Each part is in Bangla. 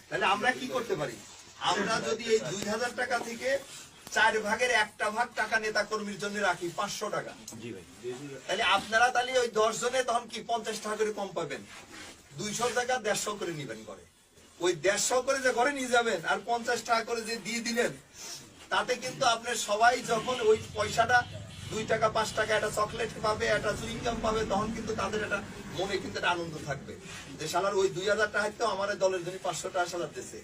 তাহলে আমরা কি করতে পারি? আমরা যদি এই 2000 টাকা থেকে 4 ভাগের 1 ভাগ টাকা নেতা কর্মীর জন্য রাখি 500 টাকা, তাহলে আপনারা তাহলে ওই 10 জনে তখন কি 50 টাকা করে কম পাবেন। 200 টাকা 150 করে নিবেন ঘরে। ওই 150 করে যে ঘরে নিয়ে যাবেন আর 50 টাকা করে যে দিয়ে দিলেন, তাতে কিন্তু আপনার সবাই যখন ওই পয়সাটা 2 টাকা 5 টাকা একটা চকলেট পাবে, একটা চুইংগাম পাবে, তখন কিন্তু তাদের একটা মনে কিন্তু একটা আনন্দ থাকবে যে শালার ওই 2000 টাকা তো আমার দলের জন্য 500 টাকা শালার দিচ্ছে।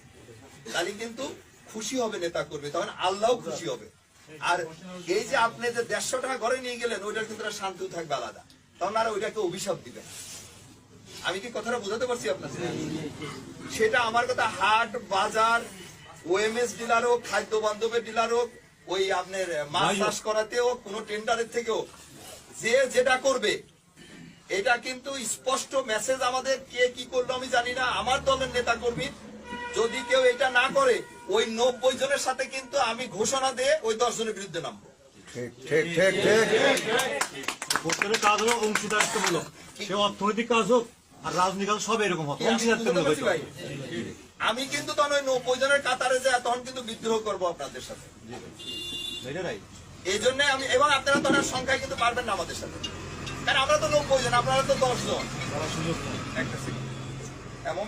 তাহলে কিন্তু খুশি হবে নেতা করবে, তখন আল্লাহও খুশি হবে। আর এই যে আপনি যে 150 টাকা ঘরে নিয়ে গেলেন, ওইটার কিন্তু শান্তিও থাকবে আলাদা, তখন আর ওইটাকে অভিশাপ দিবেন। আমি কি কথাটা বোঝাতে পারছি আপনাকে? সেটা আমার কথা হাট বাজার, ওএমএস ডিলার হোক, খাদ্য বান্ধবের ডিলার হোক, ওই আপনার মাছ চাষ করাতে হোক, কোন টেন্ডারের থেকেও যে যেটা করবে, এটা কিন্তু স্পষ্ট মেসেজ আমাদের। কে কি করলো আমি জানি না, আমার দলের নেতা কর্মী যদি কেউ এটা না করে, ওই 90 জনের সাথে কিন্তু আমি ঘোষণা দিয়ে ওই 10 জনের বিরুদ্ধে নামবো। ভোটের কাজ হলো অংশীদারিত্বমূলক, সে অর্থনৈতিক কাজ হোক আর রাজনৈতিক কাজ সব এরকম হবে, অংশীদারিত্বমূলক। আমি কিন্তু তখন ওই 90 জনের কাতারে যায় তখন কিন্তু বিদ্রোহ করবো আপনাদের সাথে। এই জন্য আমি, এবং আপনারা তো সংখ্যায় কিন্তু পারবেন না আমাদের সাথে, কারণ আমরা তো 90 জন, আপনারা তো 10 জন। একটা এমন